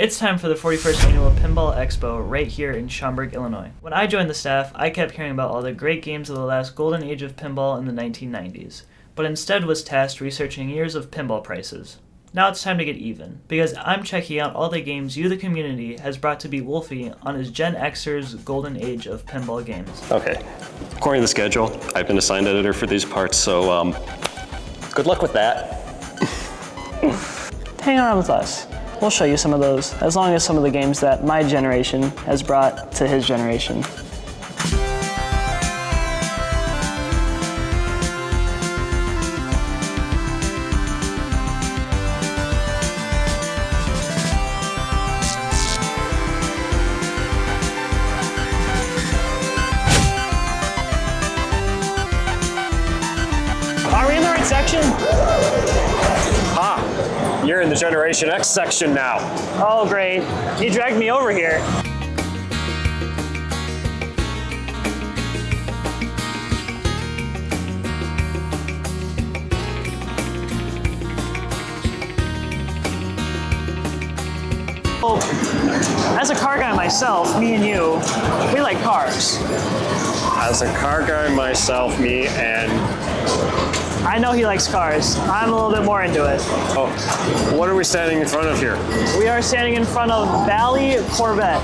It's time for the 41st annual Pinball Expo right here in Schaumburg, Illinois. When I joined the staff, I kept hearing about all the great games of the last golden age of pinball in the 1990s, but instead was tasked researching years of pinball prices. Now it's time to get even, because I'm checking out all the games you, the community, has brought to beat Wolffy on his Gen Xer's golden age of pinball games. Okay, according to the schedule, I've been assigned editor for these parts, so good luck with that. Hang around with us. We'll show you some of those, as long as some of the games that my generation has brought to his generation. Are we in the right section? You're in the Generation X section now. Oh, great. You dragged me over here. Well, as a car guy myself, me and you, we like cars. As a car guy myself, me and... I know he likes cars. I'm a little bit more into it. Oh, what are we standing in front of here? We are standing in front of Bally Corvette.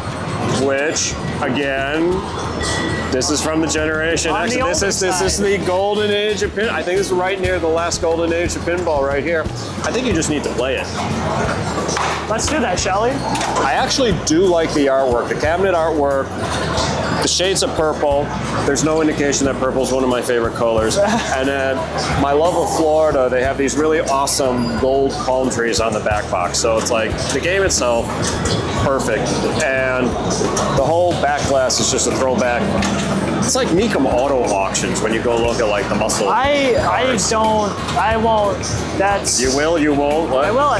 Which, again, this is from the Generation X. This is the golden age of pinball. I think this is right near the last golden age of pinball right here. I think you just need to play it. Let's do that, shall we? I actually do like the artwork, the cabinet artwork, the shades of purple. There's no indication that purple is one of my favorite colors. And then my love of Florida, they have these really awesome gold palm trees on the back box. So it's like the game itself, perfect. And the whole back glass is just a throwback. It's like Mecum Auto Auctions when you go look at like the muscle. I won't. That's. You will, you won't? What? I will.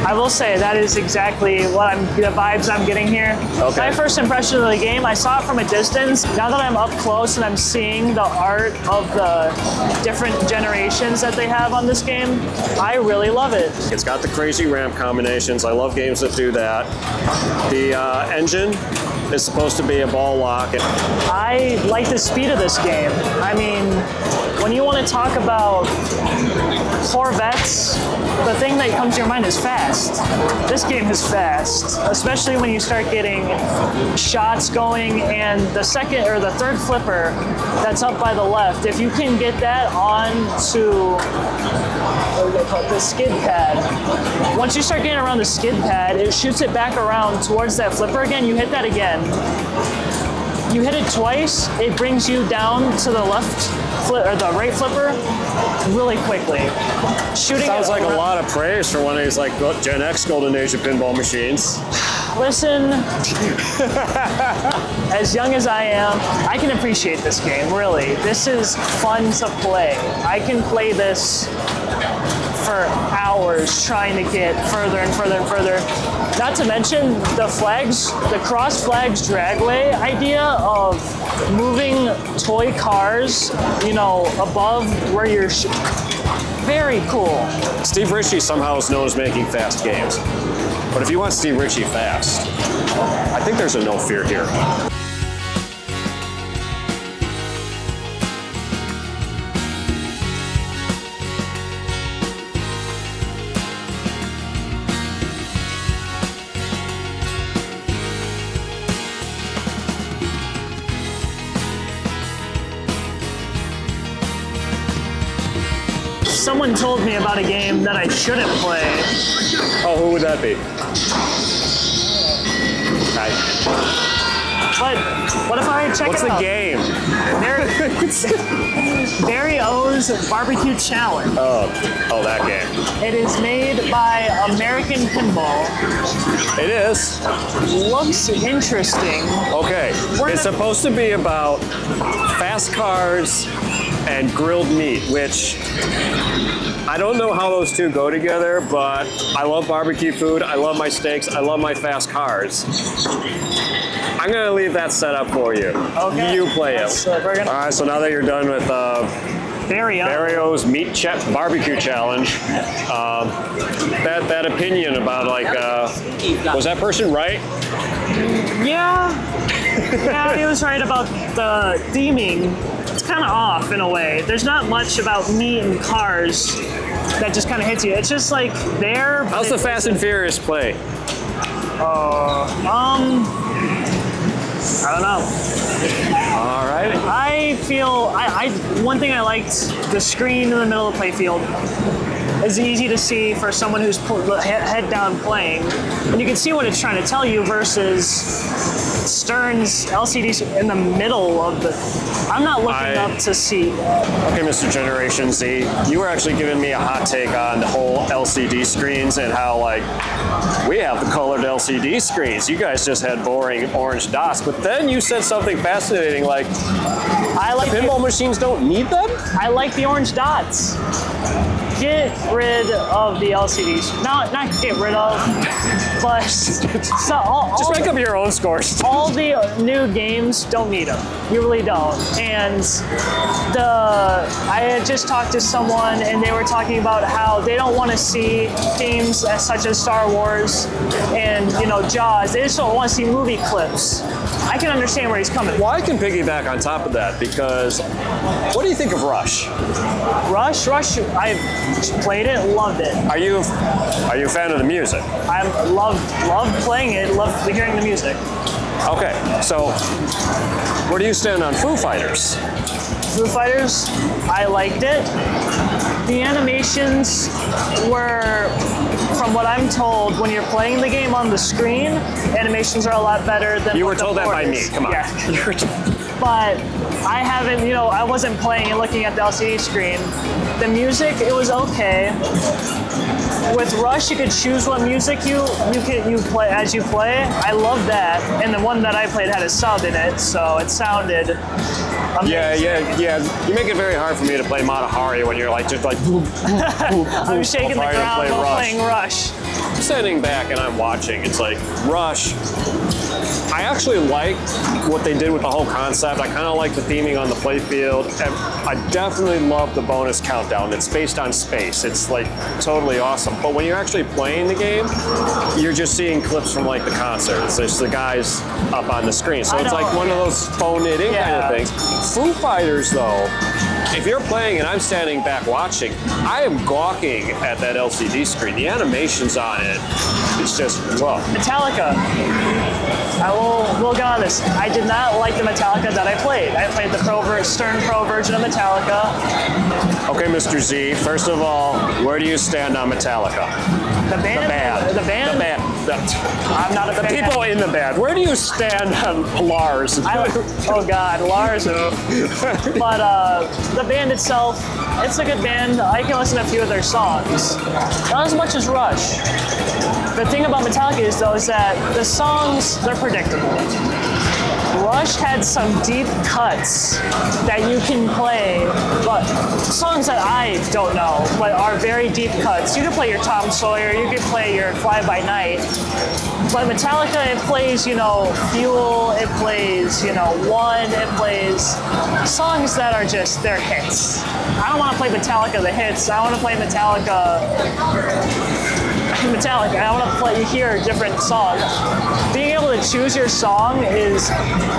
I will say that is exactly the vibes I'm getting here. Okay. My first impression of the game, I saw it from a distance. Now that I'm up close and I'm seeing the art of the different generations that they have on this game, I really love it. It's got the crazy ramp combinations. I love games that do that. The engine is supposed to be a ball lock. I like the speed of this game. I mean, when you want to talk about Corvettes, the thing that comes to your mind is fast. This game is fast, especially when you start getting shots going, and the second or the third flipper that's up by the left, if you can get that onto the skid pad, once you start getting around the skid pad, it shoots it back around towards that flipper again. You hit that again. You hit it twice, it brings you down to the left flip or the right flipper really quickly. Shooting sounds like a lot of praise for one of these like Gen X golden age of pinball machines. Listen, as young as I am, I can appreciate this game, really. This is fun to play. I can play this for hours trying to get further and further and further. Not to mention the flags, the cross flags dragway idea of moving toy cars, you know, above where you're very cool. Steve Ritchie somehow is known as making fast games. But if you want Steve Ritchie fast, I think there's a no fear here. Someone told me about a game that I shouldn't play. Oh, who would that be? But what if I check What's it out? the game? Barry O's Barbecue Challenge. Oh, that game. It is made by American Pinball. It is. Looks interesting. Okay, it's supposed to be about fast cars and grilled meat, which I don't know how those two go together, but I love barbecue food, I love my steaks, I love my fast cars. I'm gonna leave that set up for you. Okay. You play it. All right, so now that you're done with Barrio's Meat Barbecue Challenge. That opinion about like, was that person right? Yeah. Yeah, he was right about the theming. It's kind of off in a way. There's not much about meat and cars that just kind of hits you. It's just like there. How's the Fast and Furious play? I don't know. All right. I feel one thing I liked, the screen in the middle of the playfield is easy to see for someone who's head down playing, and you can see what it's trying to tell you versus Stern's LCD in the middle of the. I'm not looking up to see. Okay, Mr. Generation Z, you were actually giving me a hot take on the whole LCD screens and how like we have the colored LCD screens. You guys just had boring orange dots, but then you said something fascinating like I like pinball machines don't need them? I like the orange dots. Get rid of the LCDs. Not get rid of, but just make up your own scores. All the new games don't need them. You really don't. And I had just talked to someone, and they were talking about how they don't want to see games such as Star Wars and Jaws. They just don't want to see movie clips. I can understand where he's coming. Well, I can piggyback on top of that because what do you think of Rush? Rush, I played it, loved it. Are you a fan of the music? I loved playing it, loved hearing the music. Okay, so where do you stand on Foo Fighters? Foo Fighters, I liked it. The animations were, from what I'm told, when you're playing the game on the screen, animations are a lot better than You were told that by me, come on. Yeah. But I haven't, I wasn't playing and looking at the LCD screen. The music, it was okay. With Rush, you could choose what music you play as you play. I love that, and the one that I played had a sub in it, so it sounded amazing. Yeah. You make it very hard for me to play Mata Hari when you're like just like. I'm shaking the ground while playing Rush. I'm standing back and I'm watching. It's like Rush. I actually like what they did with the whole concept. I kind of like the theming on the playfield. And I definitely love the bonus countdown. It's based on space. It's like totally awesome. But when you're actually playing the game, you're just seeing clips from like the concert. It's just the guys up on the screen. So it's like one of those phone it in kind of things. Foo Fighters though, if you're playing and I'm standing back watching, I am gawking at that LCD screen. The animations on it, it's just, whoa. Metallica. I will get honest. I did not like the Metallica that I played. I played the Stern Pro version of Metallica. Okay, Mr. Z, first of all, where do you stand on Metallica? The band? The band? The band. I'm not a the fan. people in the band. Where do you stand on Lars? Oh God, Lars. But the band itself, it's a good band. I can listen to a few of their songs. Not as much as Rush. The thing about Metallica is that the songs, they're predictable. Rush had some deep cuts that you can play, but songs that I don't know, but are very deep cuts. You can play your Tom Sawyer, you can play your Fly By Night, but Metallica, it plays, Fuel, it plays, One, it plays songs that are just, they're hits. I don't want to play Metallica the hits, I want to play Metallica. I want to hear different songs. Being able to choose your song is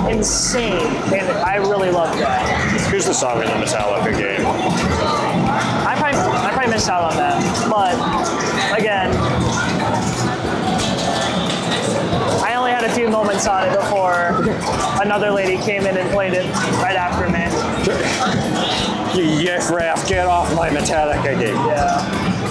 insane, and I really love that. Here's the song in the Metallica game. I probably missed out on that, but again, I only had a few moments on it before another lady came in and played it right after me. Yes, Raph, get off my Metallica game. Yeah.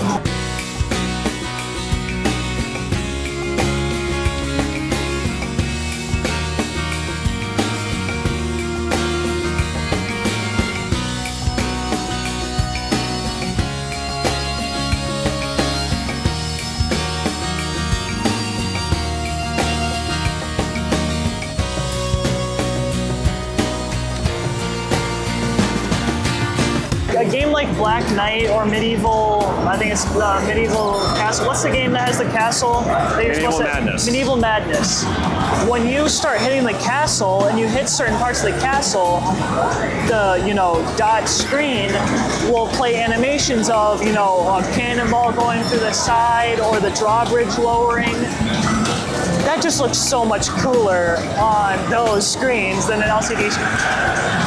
like Black Knight or Medieval, I think it's Medieval Castle. What's the game that has the castle? Medieval Madness. Medieval Madness. When you start hitting the castle and you hit certain parts of the castle, the, you know, dot screen will play animations of, you know, a cannonball going through the side or the drawbridge lowering. That just looks so much cooler on those screens than an LCD screen.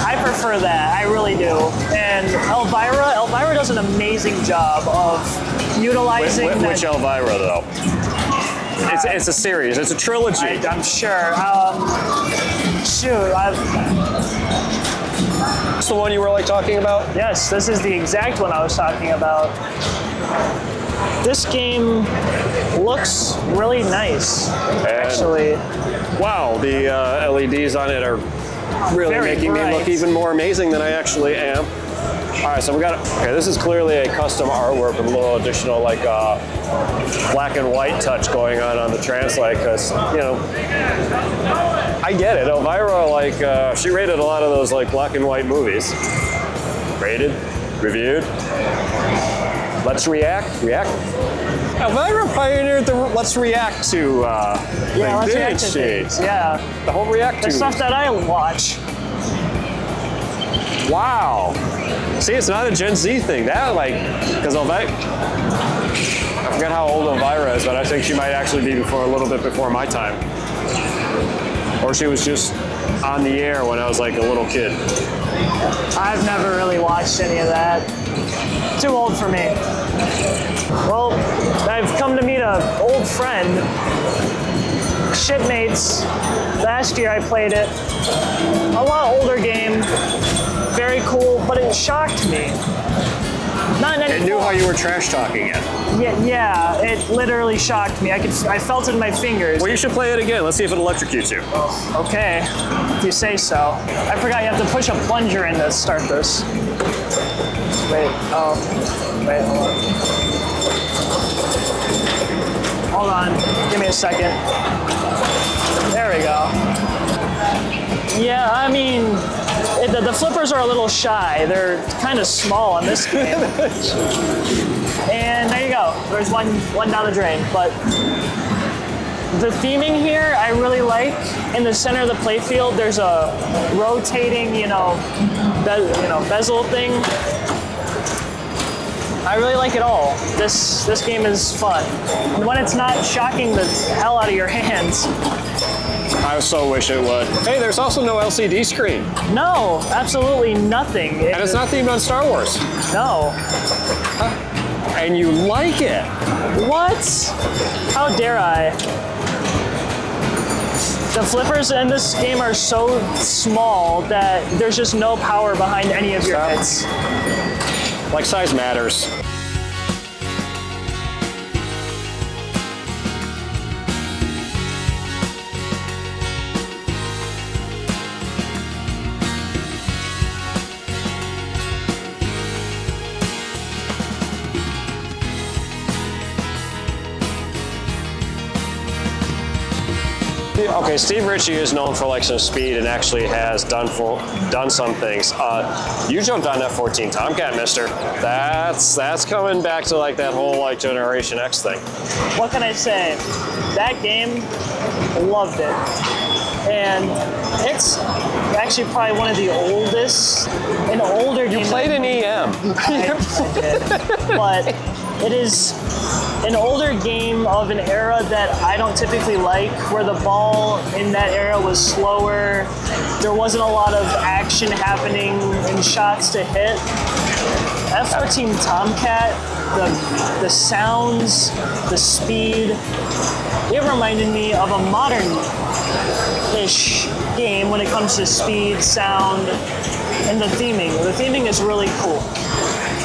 I prefer that, I really do. And Elvira does an amazing job of utilizing Which Elvira, though? It's a series, it's a trilogy. I'm sure. It's the one you were like talking about? Yes, this is the exact one I was talking about. This game looks really nice, actually. Wow, the LEDs on it are really Very making bright. me look even more amazing than I actually am. All right, so we got, okay, this is clearly a custom artwork with a little additional like black and white touch going on the translate, because, you know, I get it. Elvira, like, she rated a lot of those like black and white movies. Rated, reviewed. Let's react. Elvira pioneered the let's react to Yeah, let's thing, react to didn't things. she? Yeah, The whole react the to. stuff that I watch. Wow. See, it's not a Gen Z thing. That, like, because Elvira, I forget how old Elvira is, but I think she might actually be a little bit before my time. Or she was just on the air when I was like a little kid. I've never really watched any of that. Too old for me. Well, I've come to meet an old friend. Shipmates. Last year I played it. A lot older game. Very cool, but it shocked me. Not in any It knew form. how you were trash talking it. Yeah, it literally shocked me. I felt it in my fingers. Well, you should play it again. Let's see if it electrocutes you. Okay, if you say so. I forgot you have to push a plunger in to start this. Wait, hold on. Hold on, give me a second. There we go. Yeah, I mean, the flippers are a little shy. They're kind of small on this game. And there you go. There's one down the drain. But the theming here I really like. In the center of the playfield, there's a rotating, bezel thing. I really like it all. This game is fun. And when it's not shocking the hell out of your hands. I so wish it would. Hey, there's also no LCD screen. No, absolutely nothing. And it's not themed on Star Wars. No. And you like it. What? How dare I? The flippers in this game are so small that there's just no power behind any of your hits. Like size matters. Okay, Steve Ritchie is known for like some speed and actually has done some things. You jumped on that 14 Tomcat, mister. That's coming back to like that whole like Generation X thing. What can I say? That game, loved it. And it's actually probably one of the oldest, an older game. You played an EM. I did. But it is an older game of an era that I don't typically like, where the ball in that era was slower. There wasn't a lot of action happening and shots to hit. F-14 Tomcat, the sounds, the speed, it reminded me of a modern-ish game when it comes to speed, sound, and the theming. The theming is really cool.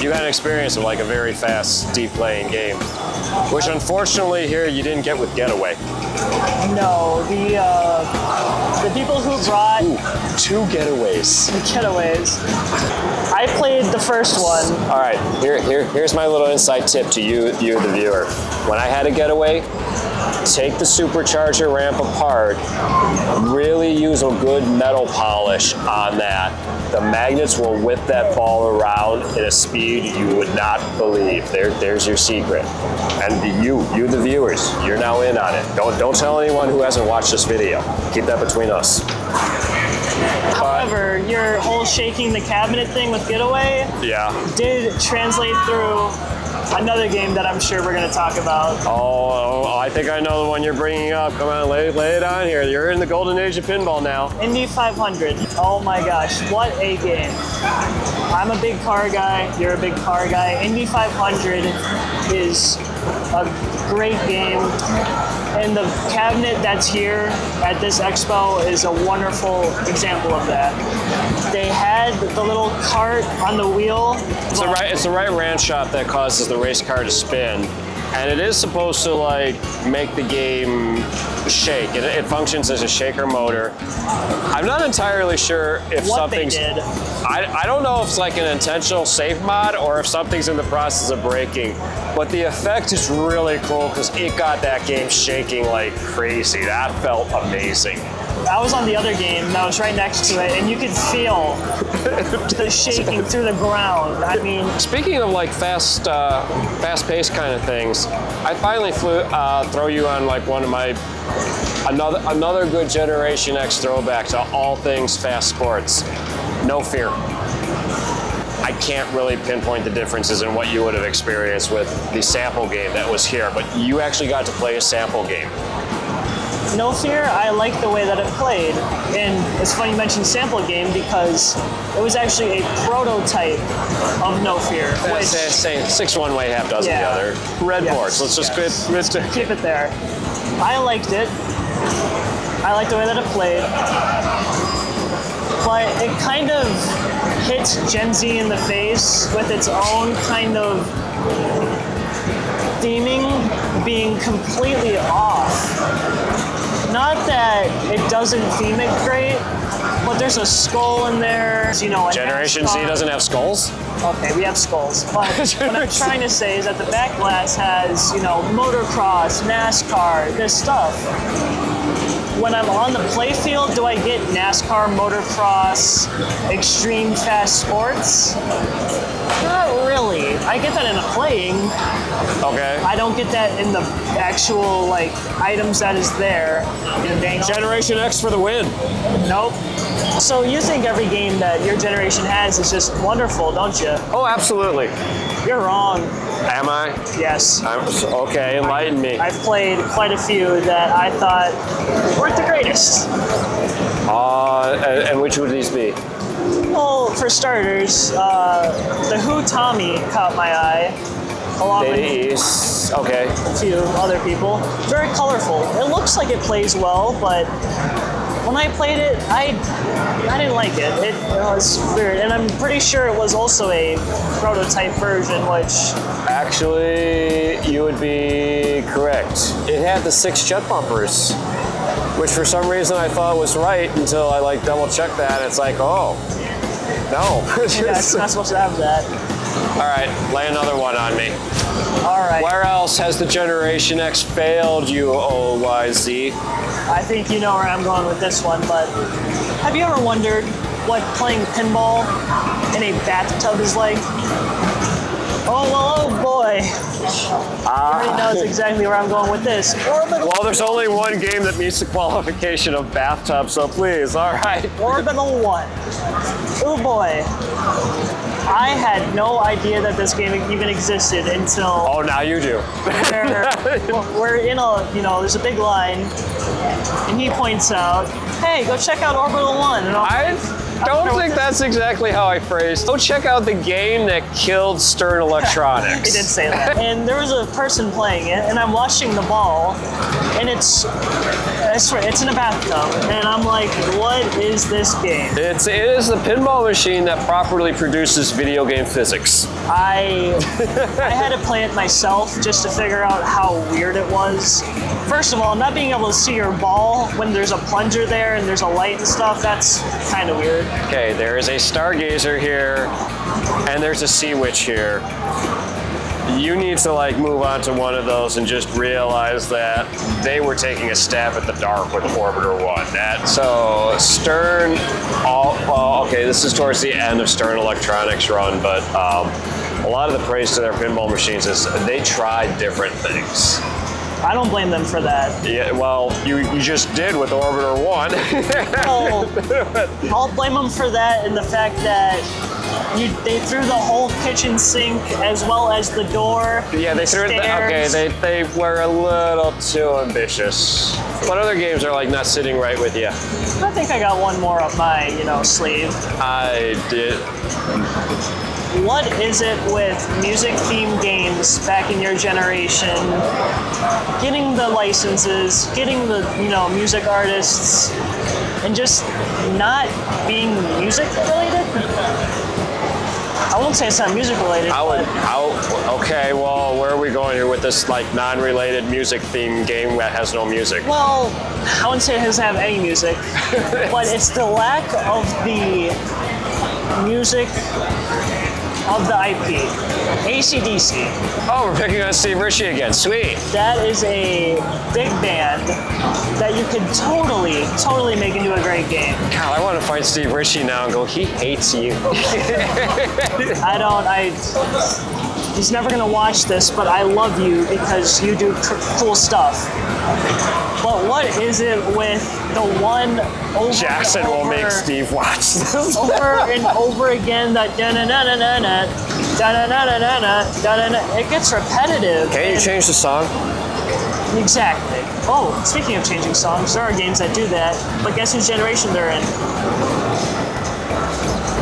You got an experience of like a very fast, deep playing game, which unfortunately here you didn't get with Getaway. No, the people who brought 2 getaways. the Getaways, I played the first one. All right, here's my little inside tip to you the viewer. When I had a Getaway, take the supercharger ramp apart, really use a good metal polish on that. The magnets will whip that ball around at a speed you would not believe. There's your secret. And you the viewers, you're now in on it. Don't tell anyone who hasn't watched this video. Keep that between us. However, your whole shaking the cabinet thing with Getaway did translate through another game that I'm sure we're going to talk about. Oh, I think I know the one you're bringing up. Come on, lay it on here. You're in the golden age of pinball now. Indy 500. Oh my gosh, what a game. I'm a big car guy. You're a big car guy. Indy 500 is a great game. And the cabinet that's here at this expo is a wonderful example of that. They had the little cart on the wheel. It's the right ranch shot that causes the race car to spin. And it is supposed to like make the game shake. It functions as a shaker motor. I'm not entirely sure if something's... They did. I don't know if it's like an intentional safe mod or if something's in the process of breaking. But the effect is really cool because it got that game shaking like crazy. That felt amazing. I was on the other game that was right next to it, and you could feel the shaking through the ground. I mean, speaking of like fast-paced kind of things, I finally throw you on like one of my another good Generation X throwback to all things fast sports. No Fear. I can't really pinpoint the differences in what you would have experienced with the sample game that was here, but you actually got to play a sample game. No Fear, I like the way that it played. And it's funny you mentioned sample game because it was actually a prototype of No Fear. Which, say 6 one way, half dozen the other. Red boards. Let's just keep it there. I liked it. I liked the way that it played. But it kind of hits Gen Z in the face with its own kind of theming being completely off. Not that it doesn't theme it great, but there's a skull in there. You know, Generation Z doesn't have skulls? Okay, we have skulls. But what I'm trying to say is that the back glass has, you know, motocross, NASCAR, this stuff. When I'm on the playfield, do I get NASCAR, motocross, extreme fast sports? Not really. I get that in the playing. Okay. I don't get that in the actual, like, items that is there. Generation X for the win. Nope. So you think every game that your generation has is just wonderful, don't you? Oh, absolutely. You're wrong. Am I? Yes. Okay, enlighten me. I've played quite a few that I thought weren't the greatest. And which would these be? Well, for starters, the Who Tommy caught my eye, along with okay. a few other people. Very colorful. It looks like it plays well, but when I played it, I didn't like it. It was weird, and I'm pretty sure it was also a prototype version, which... Actually, you would be correct. It had the 6 jet bumpers, which for some reason I thought was right until I like double checked that. It's like, oh, no. Yeah, it's not supposed to have that. All right, lay another one on me. All right. Where else has the Generation X failed you, OYZ? I think you know where I'm going with this one, but have you ever wondered what playing pinball in a bathtub is like? Oh boy. Everybody knows exactly where I'm going with this. Well, there's only one game that meets the qualification of bathtub, so please, all right. Orbital 1. Oh boy. I had no idea that this game even existed until... Oh, now you do. we're in a, you know, there's a big line, and he points out, hey, go check out Orbital 1. And I don't think that's exactly how I phrased. Go check out the game that killed Stern Electronics. He did say that. And there was a person playing it, and I'm watching the ball, and I swear, it's in a bathtub, and I'm like, what is this game? It is the pinball machine that properly produces video game physics. I had to play it myself just to figure out how weird it was. First of all, not being able to see your ball when there's a plunger there and there's a light and stuff, that's kind of weird. Okay, there is a Stargazer here, and there's a Sea Witch here. you need to like move on to one of those and just realize that they were taking a stab at the dark with Orbiter 1. So Stern, well, okay, this is towards the end of Stern Electronics run, but a lot of the praise to their pinball machines is they tried different things. I don't blame them for that. Yeah, well, you just did with Orbiter 1. Well, I'll blame them for that and the fact that they threw the whole kitchen sink as well as the door. Yeah, they threw it. Okay, they were a little too ambitious. What other games are like not sitting right with you? I think I got one more up my, sleeve. I did. What is it with music-themed games back in your generation, getting the licenses, getting the, music artists, and just not being music-related? I won't say it's not music-related. Okay, well, where are we going here with this, like, non-related music-themed game that has no music? Well, I wouldn't say it doesn't have any music, but it's the lack of the music of the IP. AC/DC. Oh, we're picking on Steve Ritchie again. Sweet. That is a big band that you could totally make into a great game. God, I want to find Steve Ritchie now and go, he hates you. He's never gonna watch this, but I love you because you do cool stuff. But what is it with the one over Jackson and over, will make Steve watch this. over and over again, that da-na-na-na-na-na, da-na-na-na-na-na, da-na-na. It gets repetitive. Can't you change the song? Exactly. Oh, speaking of changing songs, there are games that do that, but guess whose generation they're in?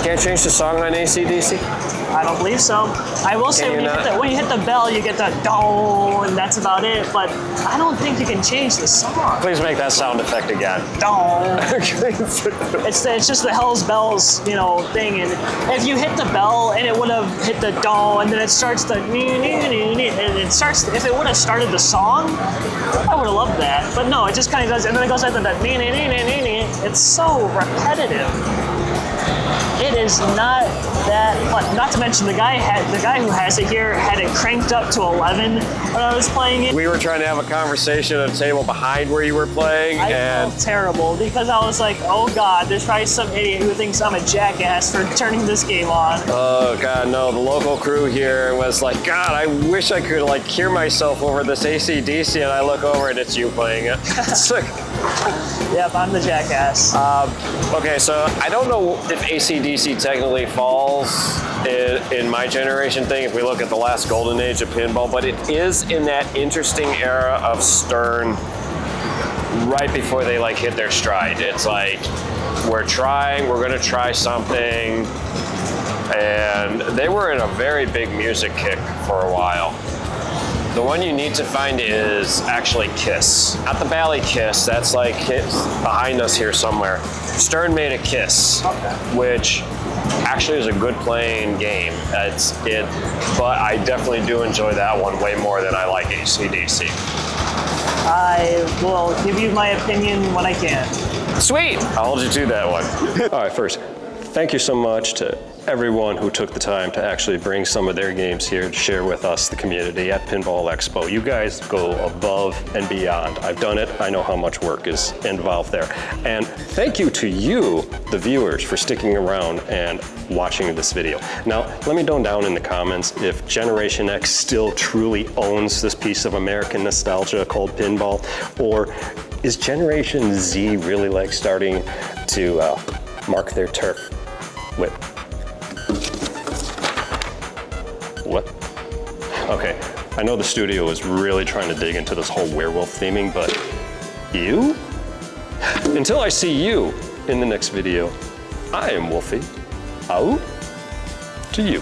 Can't change the song on AC/DC? I don't believe so. I will say when you hit the bell, you get the dong, and that's about it. But I don't think you can change the song. Please make that sound effect again. Dong. It's just the Hell's Bells, thing. And if you hit the bell and it would have hit the dong, and then it starts the and it starts. If it would have started the song, I would have loved that. But no, it just kind of does, and then it goes like that. It's so repetitive. It is not that fun. Not to mention the guy who has it here had it cranked up to 11 when I was playing it. We were trying to have a conversation at a table behind where you were playing, I felt terrible because I was like, oh God, there's probably some idiot who thinks I'm a jackass for turning this game on. Oh God, no, the local crew here was like, God, I wish I could like hear myself over this AC/DC, and I look over and it's you playing it. It's like, yep, I'm the jackass. Okay, so I don't know if AC/DC technically falls in my generation thing if we look at the last golden age of pinball, but it is in that interesting era of Stern right before they like hit their stride. It's like, we're gonna try something, and they were in a very big music kick for a while. The one you need to find is actually Kiss. Not the Bally Kiss, that's like behind us here somewhere. Stern made a Kiss, which actually is a good playing game. But I definitely do enjoy that one way more than I like AC/DC. I will give you my opinion when I can. Sweet, I'll hold you to that one. All right, first, thank you so much to everyone who took the time to actually bring some of their games here to share with us, the community at Pinball Expo. You guys go above and beyond. I've done it. I know how much work is involved there. And thank you to you, the viewers, for sticking around and watching this video. Now, let me know down in the comments if Generation X still truly owns this piece of American nostalgia called pinball, or is Generation Z really like starting to mark their turf with what? Okay, I know the studio is really trying to dig into this whole werewolf theming, but you? Until I see you in the next video, I am Wolffy. Out to you.